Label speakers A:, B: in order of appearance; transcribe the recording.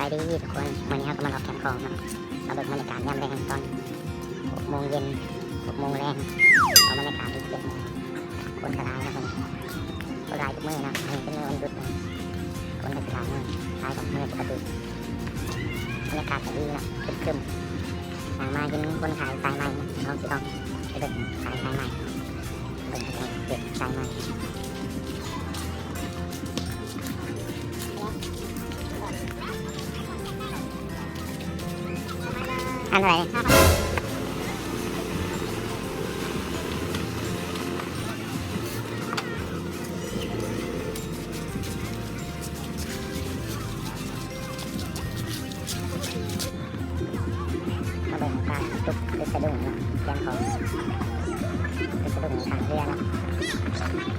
A: ไปดีทุกคนวันนี้เราก็มาหลอกแคมป์ของเนาะเราเบิกบรรยากาศยามแรงตอน6 โมงเย็น6 โมงแรงเอาบรรยากาศที่7 โมงคนกระไรนะคนก็รายทุกมื้อนะอันนี้เป็นมื้อวันหยุดนะคนกระไรมื้อรายของมื้อปกติบรรยากาศดีนะครึมๆทางมากินคนขายสายใหม่เราสิต้องไปเบิกขายสายใหม่เบิกเด็กสายใหม่อันเท่าไหร่เนี่ยมาเบิ่งการตุกสะดุ้งเนาะแกนของสะดุ้งทางเรือเนาะ